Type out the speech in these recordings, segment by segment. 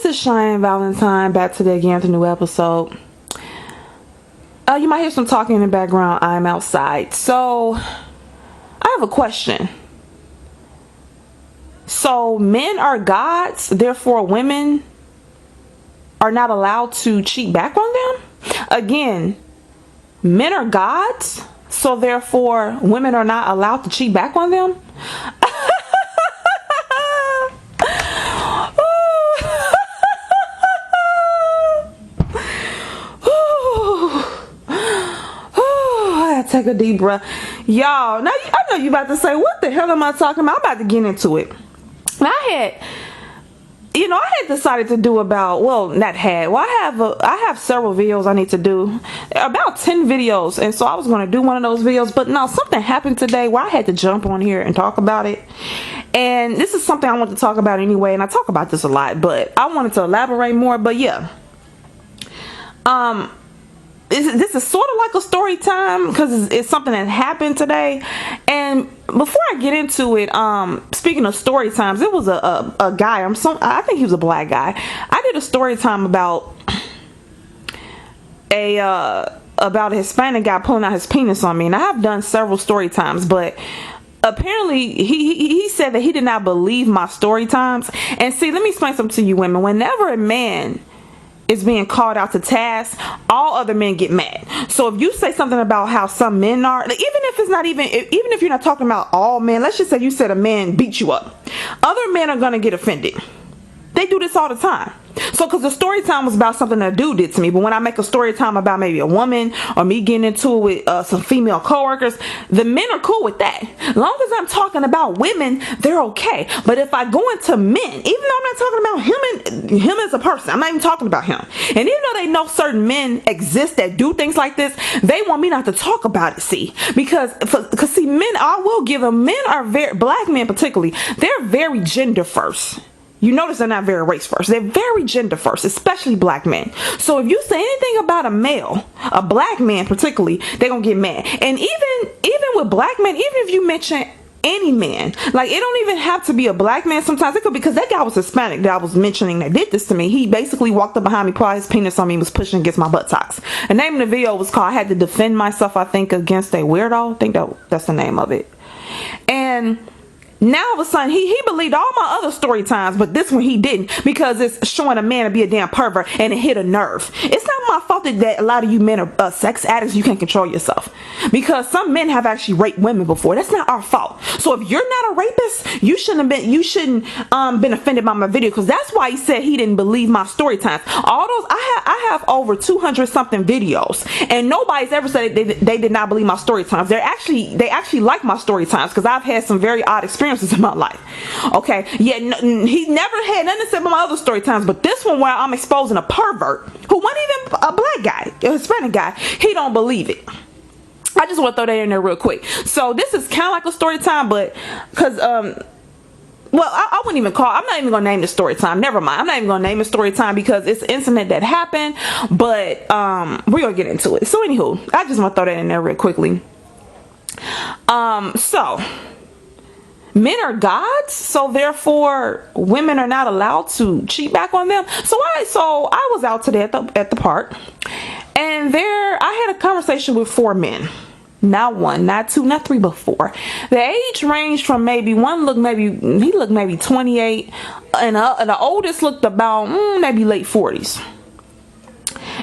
is Cheyenne Valentine, back today again with a new episode. You might hear some talking in the background. I'm outside. So, I have a question. So, men are gods, therefore women are not allowed to cheat back on them? Again, men are gods, so therefore women are not allowed to cheat back on them? Take a deep breath, y'all. Now I know you about to say, what the hell am I talking about? I'm about to get into it. I had decided to do about, I have several videos I need to do, about 10 videos, and so I was going to do one of those videos, but no, something happened today where I had to jump on here and talk about it. And this is something I want to talk about anyway, and I talk about this a lot, but I wanted to elaborate more. But yeah, this is sort of like a story time because it's something that happened today. And before I get into it, speaking of story times, it was a guy. I think he was a black guy. I did a story time about a Hispanic guy pulling out his penis on me, and I have done several story times, but apparently he said that he did not believe my story times. And see, let me explain something to you women. Whenever a man is being called out to task, all other men get mad. So if you say something about how some men are, like, even if you're not talking about all men, let's just say you said a man beat you up, other men are gonna get offended. They do this all the time. So because the story time was about something that a dude did to me, but when I make a story time about maybe a woman or me getting into it with some female coworkers, the men are cool with that. As long as I'm talking about women, they're okay. But if I go into men, even though I'm not talking about him as a person, I'm not even talking about him. And even though they know certain men exist that do things like this, they want me not to talk about it. See, because see, men, I will give them, men are black men particularly, they're very gender first. You notice they're not very race first. They're very gender first, especially black men. So if you say anything about a male, a black man particularly, they're going to get mad. And even with black men, even if you mention any man, like, it don't even have to be a black man. Sometimes it could be, because that guy was Hispanic that I was mentioning that did this to me. He basically walked up behind me, pulled his penis on me, and was pushing against my buttocks. The name of the video was called, I Had to Defend Myself, I think, Against a Weirdo. I think that's the name of it. And now all of a sudden he believed all my other story times, but this one he didn't, because it's showing a man to be a damn pervert and it hit a nerve. It's not my fault that a lot of you men are sex addicts. You can't control yourself, because some men have actually raped women before. That's not our fault. So if you're not a rapist, you shouldn't been offended by my video, because that's why he said he didn't believe my story times. All those, I have over 200 something videos, and nobody's ever said they did not believe my story times. They actually like my story times, because I've had some very odd experiences in my life. Okay, yeah, he never had nothing to say about my other story times, but this one where I'm exposing a pervert who wasn't even a black guy, a Hispanic guy, he don't believe it. I just want to throw that in there real quick. So this is kind of like a story time, but because I wouldn't even I'm not even gonna name the story time. Never mind, I'm not even gonna name a story time because it's an incident that happened, but we're gonna get into it. So anywho, I just want to throw that in there real quickly. So men are gods, so therefore women are not allowed to cheat back on them. So I was out today at the park, and there I had a conversation with 4 men. Not 1, not 2, not 3, but 4. The age ranged from maybe one looked maybe 28, and the oldest looked about maybe late 40s.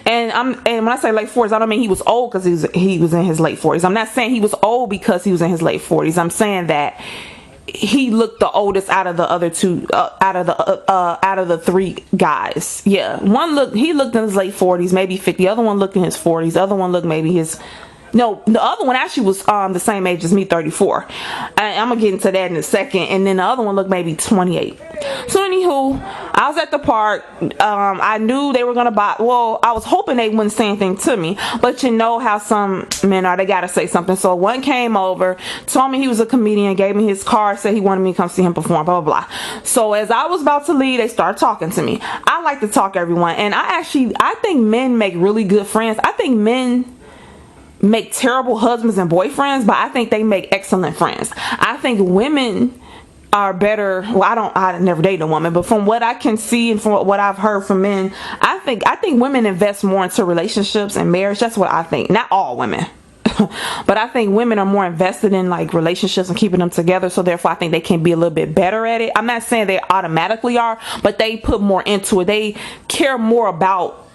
And when I say late 40s, I don't mean he was old because he was in his late 40s. I'm not saying he was old because he was in his late 40s. I'm saying that he looked the oldest out of the other 2, out of the 3 guys. Yeah, he looked in his late 40s, maybe 50. The other one looked in his 40s. The other one looked maybe the other one actually was the same age as me, 34. I'm gonna get into that in a second. And then the other one looked maybe 28. So anywho, I was at the park. I knew they were gonna buy. Well, I was hoping they wouldn't say anything to me, but you know how some men are. They gotta say something. So one came over, told me he was a comedian, gave me his card, said he wanted me to come see him perform, blah blah blah. So as I was about to leave, they started talking to me. I like to talk to everyone, and I think men make really good friends. I think men make terrible husbands and boyfriends, but I think they make excellent friends. I think women are better. Well, I never dated a woman, but from what I can see and from what I've heard from men, I think women invest more into relationships and marriage. That's what I think. Not all women. But I think women are more invested in like relationships and keeping them together, so therefore I think they can be a little bit better at it. I'm not saying they automatically are, but they put more into it. They care more about,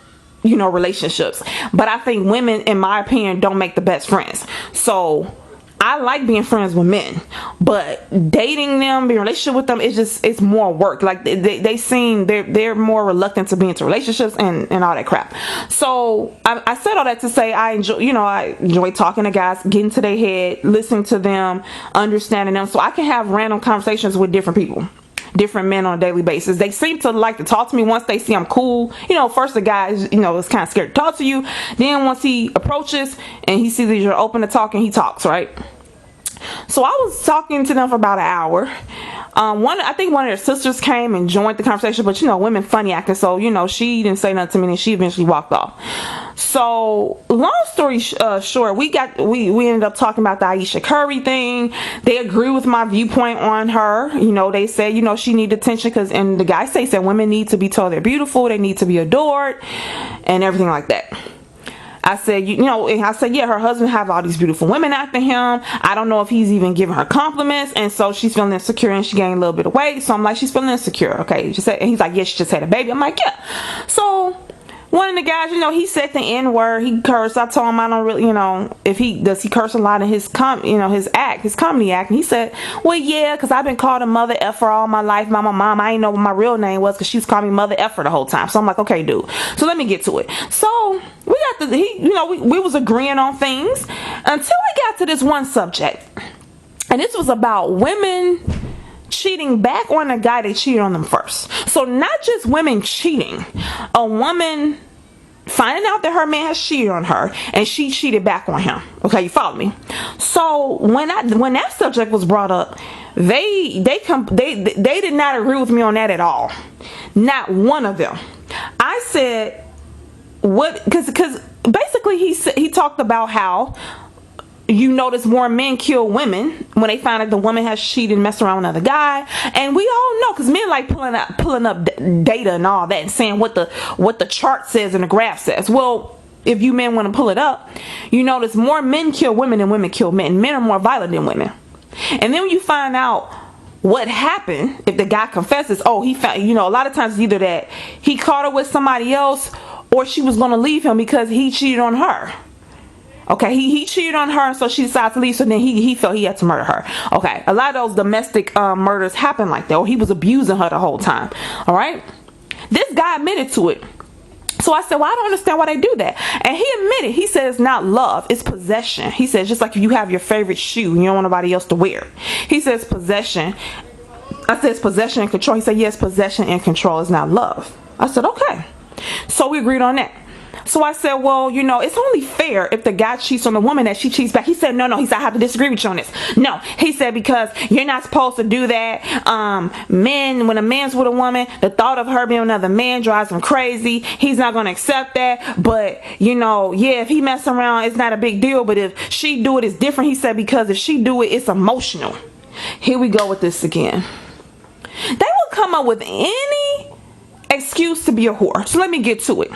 you know, relationships. But I think women, in my opinion, don't make the best friends. So I like being friends with men, but dating them, being in a relationship with them, it's more work. Like they seem they're more reluctant to be into relationships and all that crap. So I said all that to say I enjoy talking to guys, getting to their head, listening to them, understanding them, so I can have random conversations with different people, different men on a daily basis. They seem to like to talk to me once they see I'm cool. You know, first the guy is, you know, is kind of scared to talk to you. Then once he approaches and he sees that you're open to talking, he talks, right? So I was talking to them for about an hour. I think one of their sisters came and joined the conversation, but you know, women funny acting, so you know, she didn't say nothing to me and she eventually walked off. So long story short, we ended up talking about the Ayesha Curry thing. They agree with my viewpoint on her. You know, they said, you know, she needed attention and the guy said women need to be told they're beautiful, they need to be adored and everything like that. I said, yeah, her husband have all these beautiful women after him. I don't know if he's even giving her compliments, and so she's feeling insecure and she gained a little bit of weight. So I'm like, she's feeling insecure, okay? And he's like, yeah, she just had a baby. I'm like, yeah. So one of the guys, you know, he said the N word. He cursed. I told him I don't really, you know, if he curse a lot in his comedy act. And he said, well, yeah, because I've been called a mother effer all my life by my mom. I didn't know what my real name was because she was calling me mother effer the whole time. So I'm like, okay, dude. So let me get to it. So we was agreeing on things until we got to this one subject, and this was about women cheating back on a guy that cheated on them first. So not just women cheating, a woman finding out that her man has cheated on her and she cheated back on him. Okay, you follow me? So when that subject was brought up, they did not agree with me on that at all. Not one of them. I said, what? Because basically he talked about how, you notice more men kill women when they find out the woman has cheated and messed around with another guy. And we all know, because men like pulling up data and all that and saying what the chart says and the graph says. Well, if you men want to pull it up, you notice more men kill women than women kill men. Men are more violent than women. And then when you find out what happened, if the guy confesses, he found, you know, a lot of times it's either that he caught her with somebody else or she was going to leave him because he cheated on her. Okay, he cheated on her, and so she decided to leave, so then he felt he had to murder her. Okay, a lot of those domestic murders happen like that, or he was abusing her the whole time. All right, this guy admitted to it. So I said, well, I don't understand why they do that. And he admitted, he said it's not love, it's possession. He says, just like if you have your favorite shoe, you don't want nobody else to wear it. He says possession. I said it's possession and control. He said, yes, possession and control is not love. I said, okay. So we agreed on that. So I said, well, you know, it's only fair if the guy cheats on the woman that she cheats back. He said, no. He said, I have to disagree with you on this. No, he said, because you're not supposed to do that. When a man's with a woman, the thought of her being with another man drives him crazy. He's not going to accept that. But, you know, yeah, if he mess around, it's not a big deal. But if she do it, it's different. He said, because if she do it, it's emotional. Here we go with this again. They will come up with any excuse to be a whore. So let me get to it.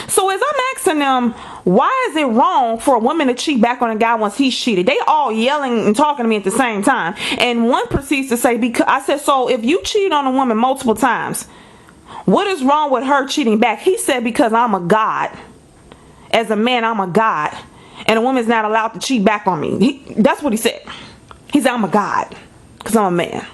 So as I'm asking them, why is it wrong for a woman to cheat back on a guy once he's cheated? They all yelling and talking to me at the same time. And one proceeds to say, because I said, so if you cheat on a woman multiple times, what is wrong with her cheating back? He said, because I'm a god. As a man, I'm a god. And a woman's not allowed to cheat back on me. That's what he said. He said, I'm a god because I'm a man.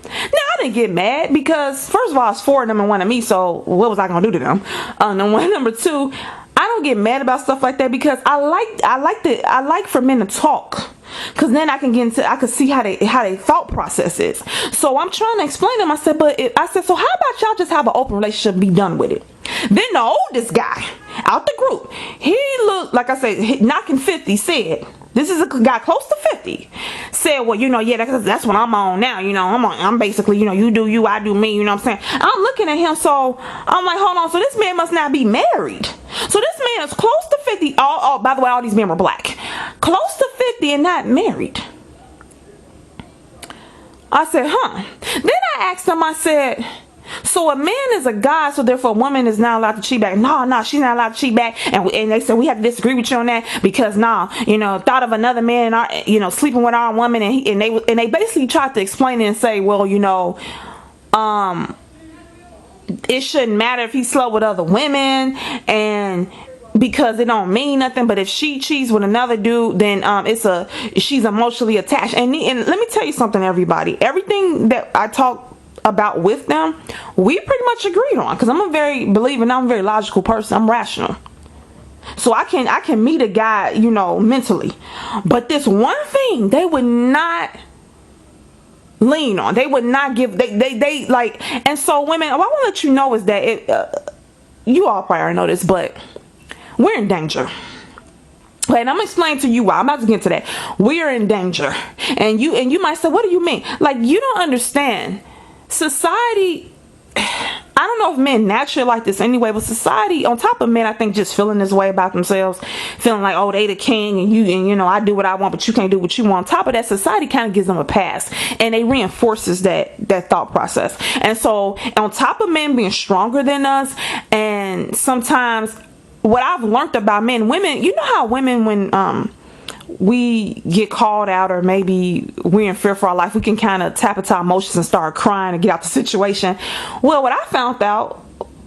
Now, I didn't get mad because, first of all, it's 4 of them and 1 of me, so what was I going to do to them? Number 2, I don't get mad about stuff like that because I like for men to talk, because then I can see how they thought process is. So I'm trying to explain to them. I said, so how about y'all just have an open relationship and be done with it? Then the oldest guy out the group, he looked, like I said, knocking 50, said, this is a guy close to 50, said, well, you know, yeah, that's what I'm on now. You know, I'm basically, you know, you do you, I do me. You know what I'm saying? I'm looking at him, so I'm like, hold on. So this man must not be married. So this man is close to 50. Oh, by the way, all these men were black. Close to 50 and not married. I said, huh. Then I asked him, I said, so a man is a god, so therefore a woman is not allowed to cheat back. No, she's not allowed to cheat back. And they said, we have to disagree with you on that because thought of another man, sleeping with our woman, and they basically tried to explain it and say, well, it shouldn't matter if he slept with other women, and because it don't mean nothing. But if she cheats with another dude, then she's emotionally attached. And let me tell you something, everybody. Everything that I talk about with them, we pretty much agreed on, because I'm a very logical person. I'm rational, so I can meet a guy mentally. But this one thing they would not lean on, they would not give, they like. And so women, what I want to let you know is that you all probably already know this, but we're in danger. Okay, and I'm explaining to you why. I'm about to get into that. We're in danger. And you might say, what do you mean? Like, you don't understand. Society, I don't know if men naturally like this anyway, but society, on top of men, I think, just feeling this way about themselves, feeling like, oh, they the king, and I do what I want, but you can't do what you want. On top of that, society kind of gives them a pass, and they reinforces that thought process. And so, on top of men being stronger than us, and sometimes what I've learned about men, women, you know how women, when we get called out, or maybe we're in fear for our life, we can kind of tap into our emotions and start crying and get out the situation. Well, what I found out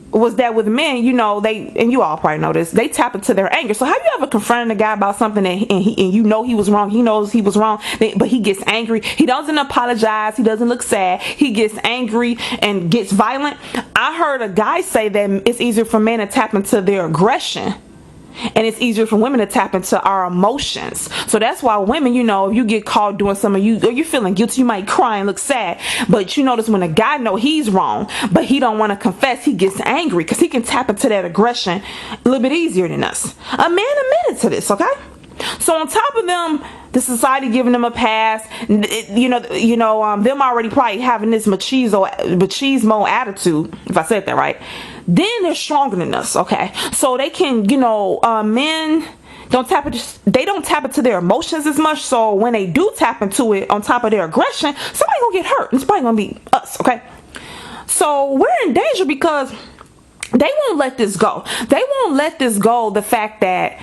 was that with men, and you all probably know this, they tap into their anger. So have you ever confronted a guy about something and he was wrong, he knows he was wrong, but he gets angry, he doesn't apologize, he doesn't look sad, he gets angry and gets violent? I heard a guy say that it's easier for men to tap into their aggression, and it's easier for women to tap into our emotions. So that's why women, if you get caught doing something, you're feeling guilty, you might cry and look sad. But you notice when a guy know he's wrong, but he don't want to confess, he gets angry because he can tap into that aggression a little bit easier than us. A man admitted to this, okay? So on top of them, the society giving them a pass, them already probably having this machismo attitude, if I said that right, then they're stronger than us, okay? So they can, men don't tap into their emotions as much. So when they do tap into it, on top of their aggression, somebody gonna get hurt. It's probably gonna be us, okay? So we're in danger because they won't let this go. They won't let this go, the fact that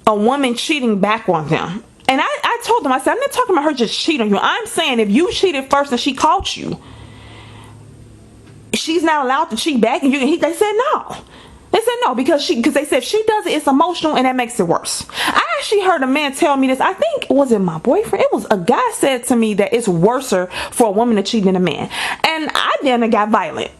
a woman cheating back on them. And I told them, I said, I'm not talking about her just cheating on you. I'm saying if you cheated first and she caught you, she's not allowed to cheat back. And they said no. They said no because they said if she does it, it's emotional and that makes it worse. I actually heard a man tell me this. I think, was it my boyfriend? It was a guy said to me that it's worse for a woman to cheat than a man. And I then got violent.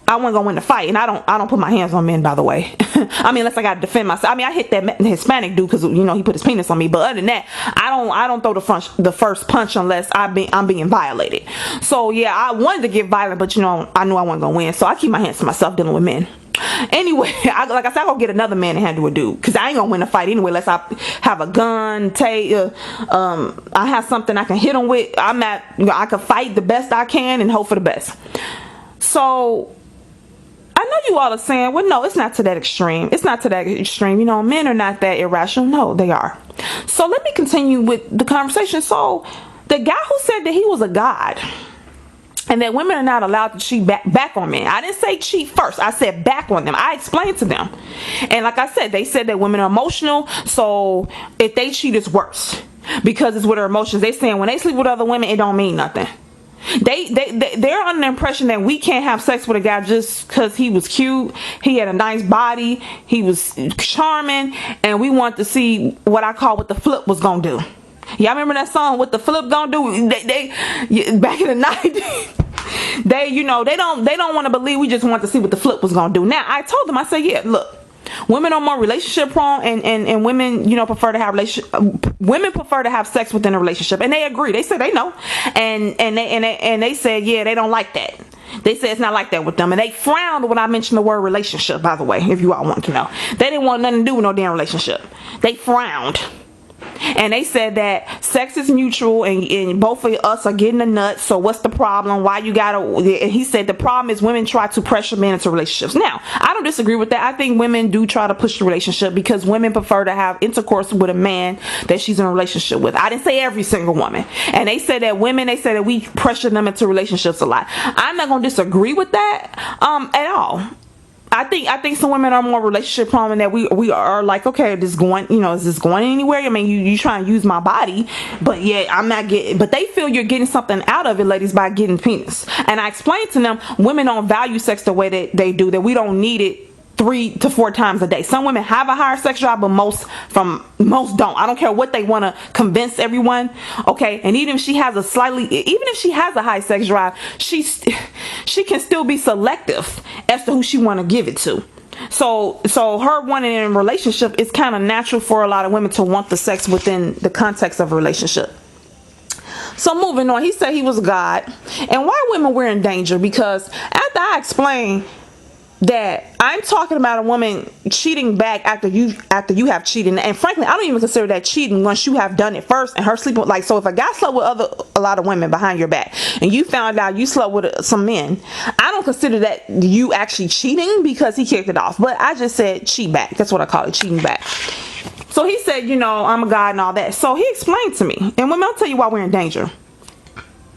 I wasn't gonna win the fight, and I don't put my hands on men, by the way. I mean, unless I gotta defend myself. I mean, I hit that Hispanic dude because he put his penis on me. But other than that, I don't throw the first punch unless I'm being violated. So yeah, I wanted to get violent, but I knew I wasn't gonna win. So I keep my hands to myself dealing with men. Anyway, like I said, I go get another man to handle a dude because I ain't gonna win a fight anyway unless I have a gun, I have something I can hit him with. I can fight the best I can and hope for the best. So I know you all are saying, well, no, it's not to that extreme. It's not to that extreme. Men are not that irrational. No, they are. So let me continue with the conversation. So the guy who said that he was a god and that women are not allowed to cheat back on men. I didn't say cheat first. I said back on them. I explained to them. And like I said, they said that women are emotional. So if they cheat, it's worse because it's with their emotions. They saying when they sleep with other women, it don't mean nothing. They're under the impression that we can't have sex with a guy just because he was cute, he had a nice body, he was charming, and we want to see what I call what the flip was gonna do. Y'all remember that song, What the Flip Gonna Do? They back in the 90s, they don't want to believe, we just want to see what the flip was gonna do. Now I told them, I said, yeah, look, women are more relationship prone, and women, prefer to have women prefer to have sex within a relationship, and they agree. They say they know, and they said, yeah, they don't like that. They said it's not like that with them, and they frowned when I mentioned the word relationship. By the way, if you all want to know, they didn't want nothing to do with no damn relationship. They frowned. And they said that sex is mutual, and both of us are getting the nuts. So what's the problem? Why you gotta? And he said the problem is women try to pressure men into relationships. Now, I don't disagree with that. I think women do try to push the relationship because women prefer to have intercourse with a man that she's in a relationship with. I didn't say every single woman. And they said that they said that we pressure them into relationships a lot. I'm not gonna disagree with that at all. I think some women are more relationship prone, and that we are like, okay, is this going anywhere? I mean, you trying to use my body, but yeah, I'm not getting. But they feel you're getting something out of it, ladies, by getting penis. And I explained to them, women don't value sex the way that they do. That we don't need it 3 to 4 times a day. Some women have a higher sex drive, but most don't. I don't care what they want to convince everyone. Okay, and even if she has a high sex drive, she can still be selective as to who she want to give it to. So her wanting in a relationship is kind of natural for a lot of women to want the sex within the context of a relationship. So moving on, he said he was God. And why women were in danger? Because after I explained that I'm talking about a woman cheating back after you have cheated, and frankly I don't even consider that cheating once you have done it first, and her sleeping, like, so if a guy slept with a lot of women behind your back and you found out you slept with some men, I don't consider that you actually cheating because he kicked it off. But I just said cheat back. That's what I call it, cheating back. So he said, I'm a God and all that. So he explained to me, and women, I'll tell you why we're in danger.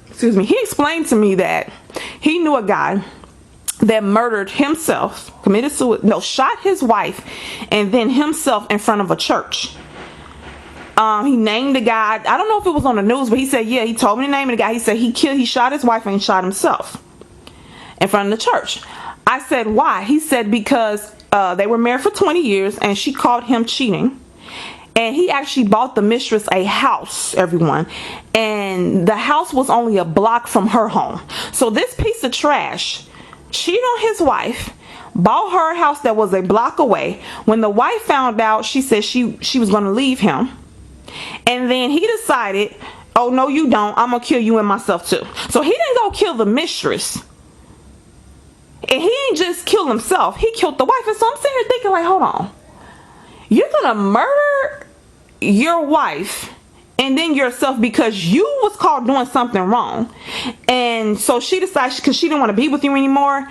Excuse me. He explained to me that he knew a guy that murdered himself, shot his wife and then himself in front of a church. He named the guy. I don't know if it was on the news, but he said, yeah, he told me the name of the guy. He said he shot his wife and shot himself in front of the church. I said, why? He said because they were married for 20 years and she caught him cheating. And he actually bought the mistress a house, everyone. And the house was only a block from her home. So this piece of trash cheated on his wife, bought her a house that was a block away. When the wife found out, she said she was going to leave him. And then he decided, oh, no, you don't. I'm going to kill you and myself too. So he didn't go kill the mistress. And he didn't just kill himself. He killed the wife. And so I'm sitting here thinking, like, hold on. You're going to murder your wife and then yourself because you was caught doing something wrong. And so she decided, because she didn't want to be with you anymore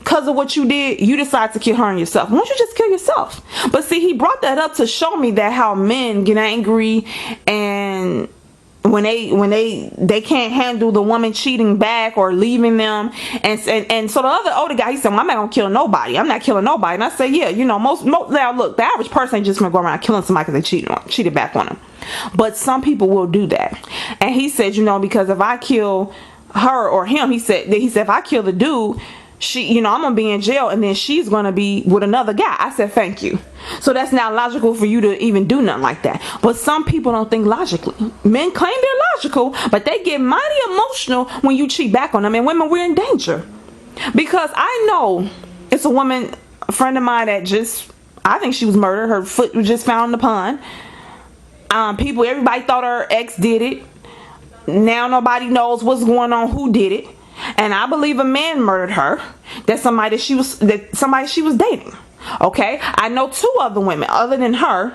because of what you did, you decided to kill her and yourself. Why don't you just kill yourself? But see, he brought that up to show me that how men get angry, and when they can't handle the woman cheating back or leaving them, and so the other older guy, he said, well, I'm not gonna kill nobody. I'm not killing nobody. And I said, yeah, most now look, the average person ain't just gonna go around killing somebody because they cheated back on them. But some people will do that. And he said, because if I kill her or him, he said if I kill the dude, I'm gonna be in jail, and then she's gonna be with another guy. I said, thank you. So that's not logical for you to even do nothing like that. But some people don't think logically. Men claim they're logical, but they get mighty emotional when you cheat back on them. And women, we're in danger. Because I know it's a woman, a friend of mine, that I think she was murdered. Her foot was just found in the pond. Everybody thought her ex did it. Now nobody knows what's going on, who did it. And I believe a man murdered her. That's somebody she was dating. Okay, I know 2 other women other than her.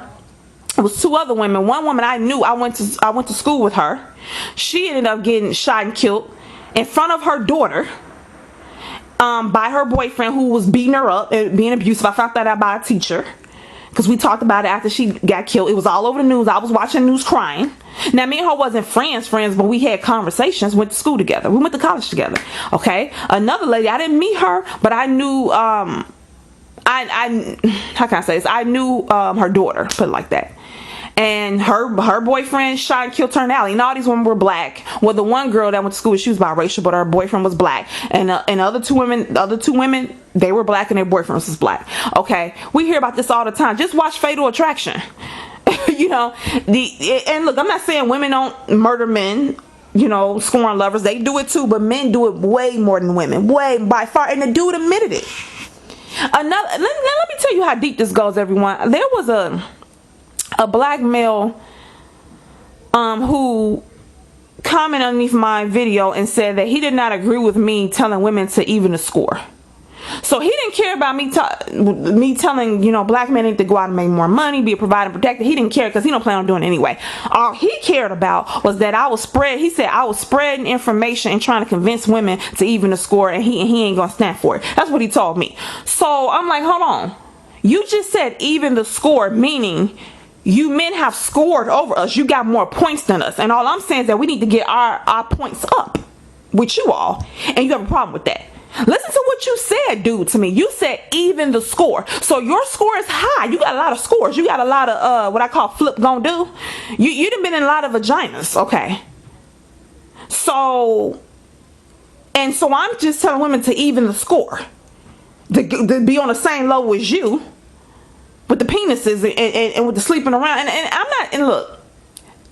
It was 2 other women. One woman I knew, I went to school with her. She ended up getting shot and killed in front of her daughter by her boyfriend, who was beating her up and being abusive. I found that out by a teacher, because we talked about it after she got killed. It was all over the news. I was watching the news crying. Now, me and her wasn't friends, but we had conversations, went to school together. We went to college together. Okay. Another lady, I didn't meet her, but I knew, how can I say this? I knew her daughter, put it like that. And her boyfriend shot and killed her in the alley. And all these women were black. Well, the one girl that went to school, she was biracial, but her boyfriend was black. And the other two women, they were black and their boyfriends was black. Okay, we hear about this all the time. Just watch Fatal Attraction. And look, I'm not saying women don't murder men, scorn lovers. They do it too, but men do it way more than women, way by far. And the dude admitted it. Let me tell you how deep this goes, everyone. There was a black male who commented underneath my video and said that he did not agree with me telling women to even the score. So he didn't care about me telling, black men need to go out and make more money, be a provider and protector. He didn't care because he don't plan on doing it anyway. All he cared about was that he said I was spreading information and trying to convince women to even the score, and he ain't gonna stand for it. That's what he told me. So I'm like, hold on. You just said even the score, meaning you men have scored over us. You got more points than us. And all I'm saying is that we need to get our points up with you all. And you have a problem with that. Listen to what you said, dude, to me. You said even the score. So your score is high. You got a lot of scores. You got a lot of what I call flip gonna do. You done been in a lot of vaginas. Okay. So I'm just telling women to even the score. To be on the same level as you. With the penises and with the sleeping around. And I'm not, and look.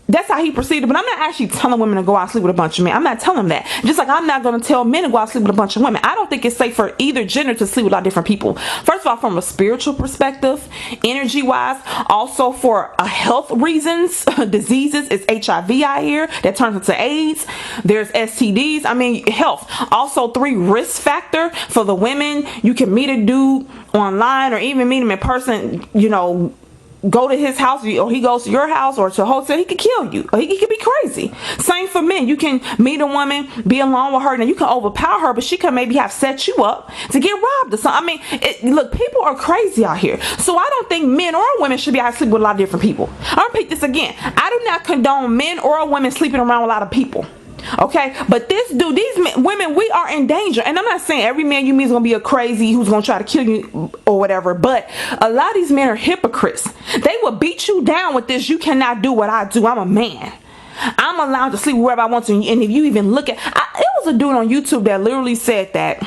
That's how he proceeded, but I'm not actually telling women to go out and sleep with a bunch of men. I'm not telling them that. Just like I'm not going to tell men to go out and sleep with a bunch of women. I don't think it's safe for either gender to sleep with a lot of different people. First of all, from a spiritual perspective, energy-wise, also for health reasons, diseases, it's HIV I hear that turns into AIDS. There's STDs. I mean, health. Also, 3, risk factor for the women. You can meet a dude online or even meet him in person, go to his house, or he goes to your house or to a hotel, he could kill you, or he could be crazy. Same for men. You can meet a woman, be alone with her, and you can overpower her, but she can maybe have set you up to get robbed or something. I mean, look, people are crazy out here. So I don't think men or women should be out sleeping with a lot of different people. I'll repeat this again. I do not condone men or women sleeping around with a lot of people. Okay, but these women, we are in danger. And I'm not saying every man you meet is gonna be a crazy who's gonna try to kill you or whatever, but a lot of these men are hypocrites. They will beat you down with this. You cannot do what I do. I'm a man. I'm allowed to sleep wherever I want to. And if you even look at, it was a dude on YouTube that literally said that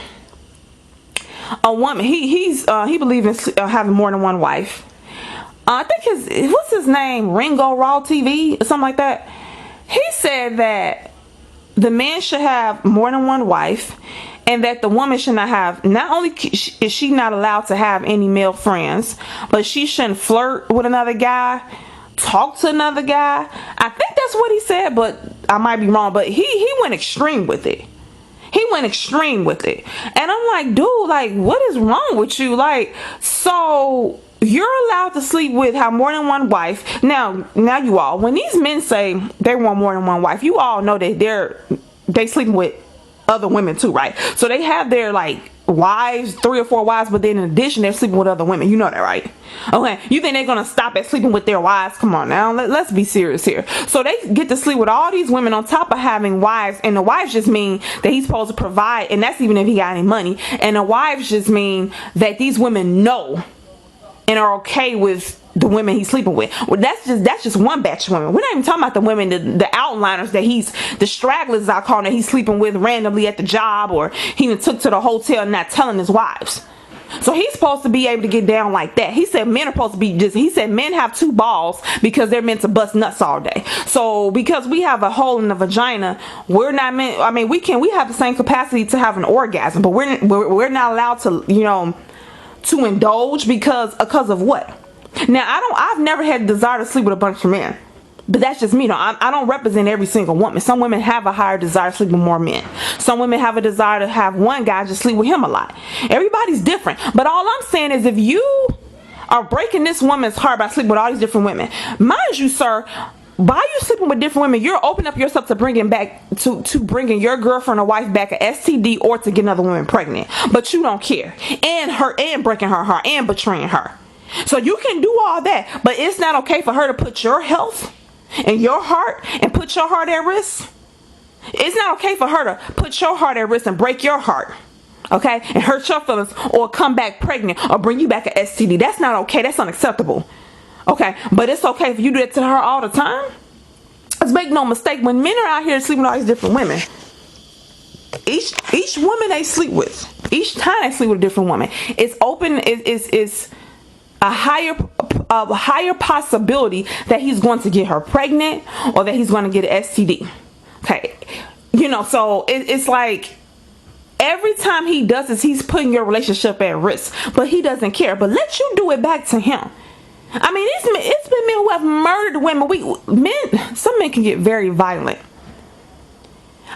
a woman, he believes in having more than one wife. I think what's his name, Ringo Raw TV or something like that. He said that the man should have more than one wife, and that the woman should not have, not only is she not allowed to have any male friends, but she shouldn't flirt with another guy, talk to another guy. I think that's what he said, but I might be wrong. But he went extreme with it. And I'm like, dude, like, what is wrong with you? Like, so you're allowed to sleep with, have more than one wife. Now you all, when these men say they want more than one wife, you all know that they sleeping with other women too, right? So they have their like wives, 3 or 4 wives, but then in addition they're sleeping with other women. You know that, right? Okay, you think they're gonna stop at sleeping with their wives? Come on now, let's be serious here. So they get to sleep with all these women on top of having wives, and the wives just mean that he's supposed to provide, and that's even if he got any money. And the wives just mean that these women know and are okay with the women he's sleeping with. Well, that's just one batch of women. We're not even talking about the women, the outliners the stragglers I call, that he's sleeping with randomly at the job, or he even took to the hotel and not telling his wives. So he's supposed to be able to get down like that. He said men are supposed to be he said men have 2 balls because they're meant to bust nuts all day. So because we have a hole in the vagina, we're not meant, I mean, we have the same capacity to have an orgasm, but we're not allowed to, to indulge because of what? Now, I've never had a desire to sleep with a bunch of men, but that's just me. I don't represent every single woman. Some women have a higher desire to sleep with more men. Some women have a desire to have one guy just sleep with him a lot. Everybody's different. But all I'm saying is, if you are breaking this woman's heart by sleeping with all these different women, mind you, sir, by you sleeping with different women, you're opening up yourself to bringing bringing your girlfriend or wife back a STD, or to get another woman pregnant. But you don't care, and breaking her heart and betraying her. So you can do all that, but it's not okay for her to put your health and your heart and put your heart at risk. It's not okay for her to put your heart at risk and break your heart, okay, and hurt your feelings, or come back pregnant, or bring you back a STD. That's not okay. That's unacceptable. Okay, but it's okay if you do that to her all the time. Let's make no mistake, when men are out here sleeping with all these different women, each woman they sleep with, each time they sleep with a different woman, it's open, is a higher possibility that he's going to get her pregnant, or that he's going to get an STD. Okay, so it's like every time he does this, he's putting your relationship at risk, but he doesn't care. But let you do it back to him. I mean, it's been men who have murdered women. Some men can get very violent.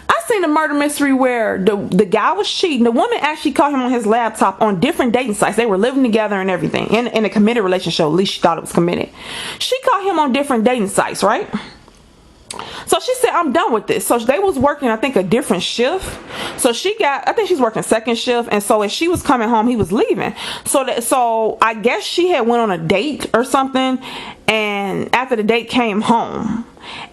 I seen a murder mystery where the guy was cheating. The woman actually caught him on his laptop on different dating sites. They were living together and everything in a committed relationship. At least she thought it was committed. She caught him on different dating sites, right? So she said, I'm done with this. So they was working, I think, a different shift. So I think she's working second shift. And so as she was coming home, he was leaving. So I guess she had went on a date or something. And after the date came home.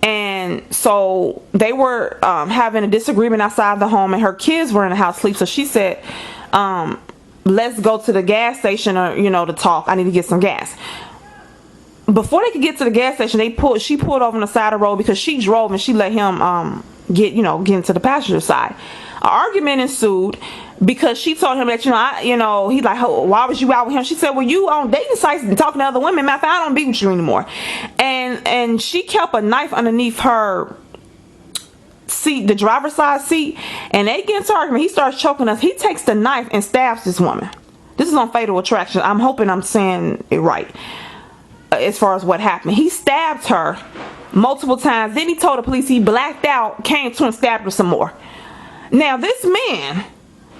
And so they were having a disagreement outside the home. And her kids were in the house asleep. So she said, let's go to the gas station or, to talk. I need to get some gas. Before they could get to the gas station, she pulled over on the side of the road because she drove and she let him get into the passenger side. An argument ensued because she told him that he's like, oh, why was you out with him? She said, well, you on dating sites and talking to other women. Matter of fact, I don't be with you anymore. And she kept a knife underneath her seat, the driver's side seat, and they get into argument. He starts choking us. He takes the knife and stabs this woman. This is on Fatal Attraction. I'm hoping I'm saying it right. As far as what happened, he stabbed her multiple times. Then he told the police he blacked out, came to and stabbed her some more. Now this man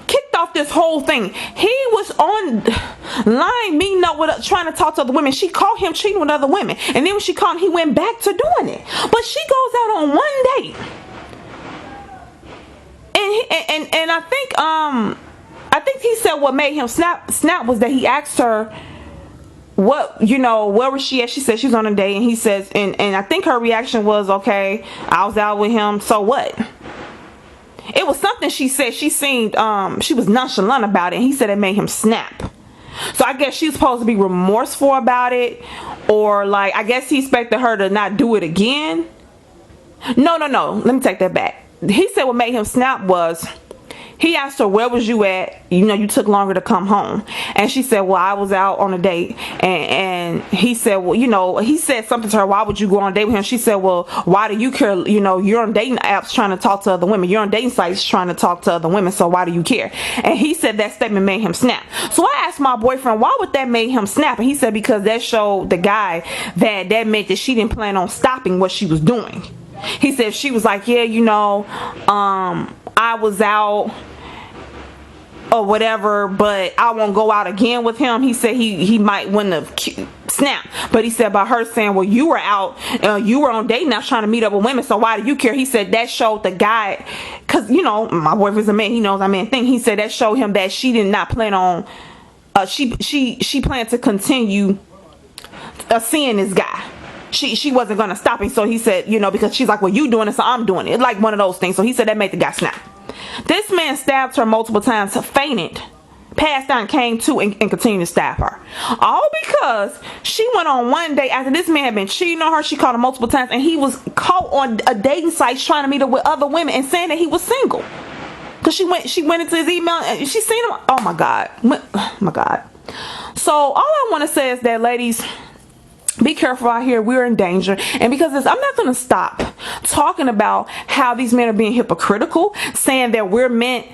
kicked off this whole thing. He was online meeting up with trying to talk to other women. She caught him cheating with other women, and then when she caught him, he went back to doing it. But she goes out on one date, and I think he said what made him snap was that he asked her, what, where was she at? She said she was on a date, and he says, and I think her reaction was, okay, I was out with him, so what? It was something she said. She seemed she was nonchalant about it, and he said it made him snap. So I guess she's supposed to be remorseful about it, or like, I guess he expected her to not do it again. No, let me take that back. He said what made him snap was, he asked her, where was you at? You took longer to come home. And she said, well, I was out on a date. And he said, well, he said something to her, why would you go on a date with him? She said, well, why do you care? You're on dating apps trying to talk to other women. You're on dating sites trying to talk to other women. So why do you care? And he said that statement made him snap. So I asked my boyfriend, why would that make him snap? And he said, because that showed the guy that meant that she didn't plan on stopping what she was doing. He said, she was like, yeah, I was out or whatever, but I won't go out again with him. He said he might wouldn't have snapped, but he said by her saying, well, you were out, you were on dating apps trying to meet up with women, so why do you care? He said that showed the guy, because my boyfriend's a man, he knows I man thing. He said that showed him that she did not plan on she planned to continue seeing this guy. She wasn't gonna stop him. So he said, because she's like, well, you doing it, so I'm doing it, like one of those things. So he said that made the guy snap. This man stabbed her multiple times, fainted, passed out, and came to and continued to stab her. All because she went on one day after this man had been cheating on her. She called him multiple times, and he was caught on a dating site trying to meet up with other women and saying that he was single. Because she went into his email and she seen him. Oh my God. Oh my God. So all I want to say is that, ladies, be careful out here. We're in danger. And because I'm not going to stop talking about how these men are being hypocritical, saying that we're meant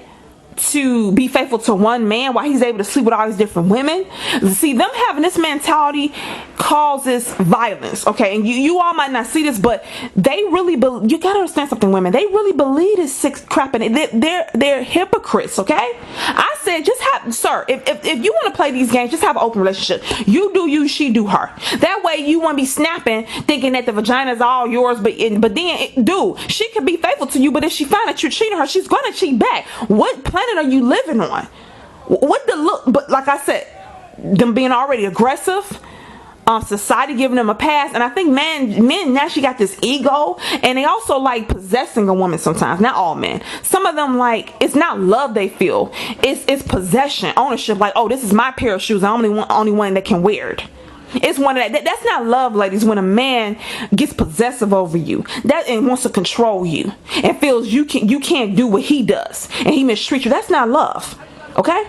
to be faithful to one man while he's able to sleep with all these different women. See, them having this mentality causes violence, okay? And you all might not see this, but they really you gotta understand something, women. They really believe this sick crap, and they're hypocrites, okay? I said, just have, sir, if you want to play these games, just have an open relationship. You do you, she do her. That way you won't be snapping thinking that the vagina is all yours, but then dude, she could be faithful to you, but if she find that you're cheating her, she's gonna cheat back. What planet are you living on? What the look? But like I said, them being already aggressive, society giving them a pass, and I think men naturally got this ego, and they also like possessing a woman sometimes. Not all men. Some of them, like, it's not love they feel, it's possession, ownership. Like, oh, this is my pair of shoes, I'm only one that can wear it. It's one of that's not love, ladies. When a man gets possessive over you, that and wants to control you and feels you can't do what he does and he mistreats you, that's not love, okay?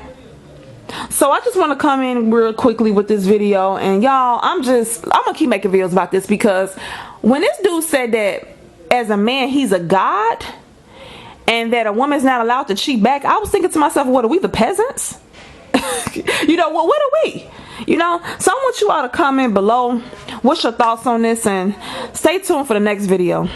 So I just want to come in real quickly with this video, and y'all, I'm gonna keep making videos about this, because when this dude said that as a man he's a god and that a woman's not allowed to cheat back, I was thinking to myself, what are we, the peasants? Well, what are we? So I want you all to comment below what's your thoughts on this, and stay tuned for the next video.